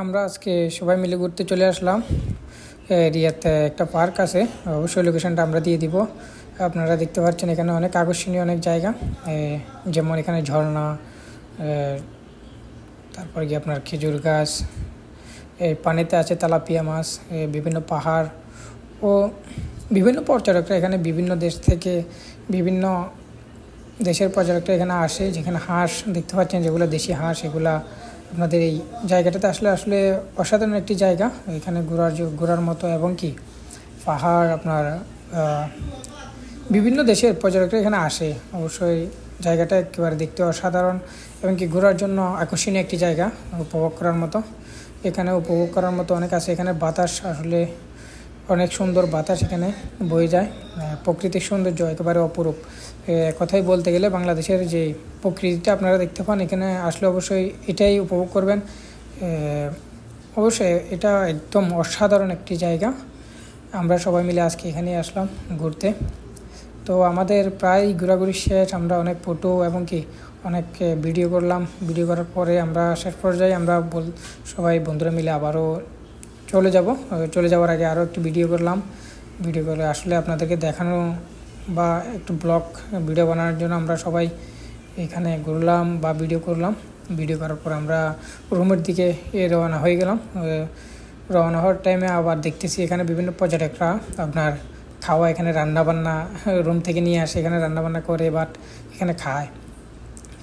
আমরা আজকে সবাই মিলে ঘুরতে চলে আসলাম। রিয়াতে একটা পার্ক আছে, অবশ্যই লোকেশনটা আমরা দিয়ে দিব। আপনারা দেখতে পাচ্ছেন এখানে অনেক আকর্ষণীয় অনেক জায়গা, যেমন এখানে ঝর্ণা, তারপর গিয়ে আপনার খেজুর গাছ, এই পানিতে আছে তেলাপিয়া মাছ, বিভিন্ন পাহাড় ও বিভিন্ন পর্যটকরা এখানে বিভিন্ন দেশ থেকে বিভিন্ন দেশের পর্যটকরা এখানে আসে। যেখানে হাঁস দেখতে পাচ্ছেন, যেগুলো দেশি হাঁস, এগুলা আপনাদের এই জায়গাটাতে আসলে আসলে অসাধারণ একটি জায়গা। এখানে ঘোরার মতো, এবং কি পাহাড় আপনার বিভিন্ন দেশের পর্যটকরা এখানে আসে। অবশ্যই জায়গাটা একেবারে দেখতে অসাধারণ, এবং কি ঘোরার জন্য আকর্ষণীয় একটি জায়গা, উপভোগ করার মতো। এখানে উপভোগ করার মতো অনেক আছে। এখানে বাতাস আসলে অনেক সুন্দর বাতাস এখানে বয়ে যায়। প্রকৃতির সৌন্দর্য একেবারে অপরূপ। কথাই বলতে গেলে বাংলাদেশের যে প্রকৃতিটা আপনারা দেখতে পান, এখানে আসলে অবশ্যই এটাই উপভোগ করবেন। অবশ্যই এটা একদম অসাধারণ একটি জায়গা। আমরা সবাই মিলে আজকে এখানে আসলাম ঘুরতে। তো আমাদের প্রায় ঘোরাঘুরি শেষ। আমরা অনেক ফটো এবং কি অনেক ভিডিও করলাম। ভিডিও করার পরে আমরা শেষ পর্যায়ে আমরা সবাই বন্ধুরা মিলে আবারও চলে যাওয়ার আগে আরও একটু ভিডিও করলাম। ভিডিও করে আসলে আপনাদেরকে দেখানো বা একটু ব্লগ ভিডিও বানানোর জন্য আমরা সবাই এখানে ঘুরলাম বা ভিডিও করলাম। ভিডিও করার পর আমরা রুমের দিকে রওনা হয়ে গেলাম। রওনা হওয়ার টাইমে আবার দেখতেছি এখানে বিভিন্ন পর্যটকরা আপনার খাওয়া, এখানে রান্নাবান্না রুম থেকে নিয়ে আসে, এখানে রান্নাবান্না করে বাট এখানে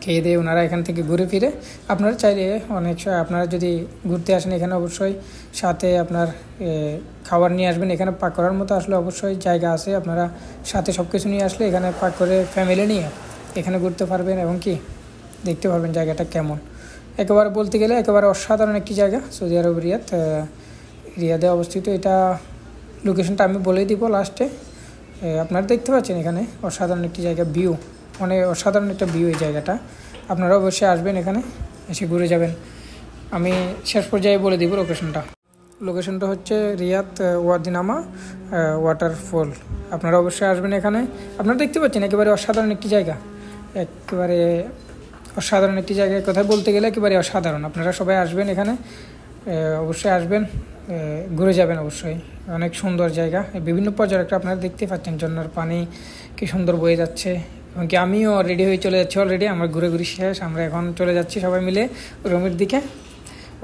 খেয়ে দিয়ে ওনারা এখান থেকে ঘুরে ফিরে। আপনারা চাইলে অনেক সময় আপনারা যদি ঘুরতে আসেন এখানে অবশ্যই সাথে আপনার খাবার নিয়ে আসবেন। এখানে পাক করার মতো আসলে অবশ্যই জায়গা আছে। আপনারা সাথে সব কিছু নিয়ে আসলে এখানে পাক করে ফ্যামিলি নিয়ে এখানে ঘুরতে পারবেন, এবং কি দেখতে পারবেন জায়গাটা কেমন। একেবারে বলতে গেলে একেবারে অসাধারণ একটি জায়গা সৌদি আরব রিয়াদে অবস্থিত। এটা লোকেশনটা আমি বলেই দিব লাস্টে। আপনারা দেখতে পাচ্ছেন এখানে অসাধারণ একটি জায়গা, ভিউ অনেক অসাধারণ একটা ভিউ। এই জায়গাটা আপনারা অবশ্যই আসবেন, এখানে এসে ঘুরে যাবেন। আমি শেষ পর্যায়ে বলে দিব লোকেশনটা হচ্ছে রিয়াদ ওয়াদি নামা ওয়াটারফল। আপনারা অবশ্যই আসবেন এখানে। আপনারা দেখতে পাচ্ছেন একেবারে অসাধারণ একটি জায়গা, একেবারে অসাধারণ একটি জায়গার কথা বলতে গেলে একেবারে অসাধারণ। আপনারা সবাই আসবেন এখানে, অবশ্যই আসবেন, ঘুরে যাবেন। অবশ্যই অনেক সুন্দর জায়গা। বিভিন্ন পর্যটকরা আপনারা দেখতে পাচ্ছেন, ঝর্ণার পানি কি সুন্দর বয়ে যাচ্ছে। এমনকি আমিও রেডি হয়ে চলে যাচ্ছি অলরেডি। আমার ঘুরে শেষ। আমরা এখন চলে যাচ্ছি সবাই মিলে রুমের দিকে।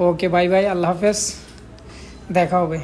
ওকে, বাই বাই, আল্লাহ হাফেজ, দেখা হবে।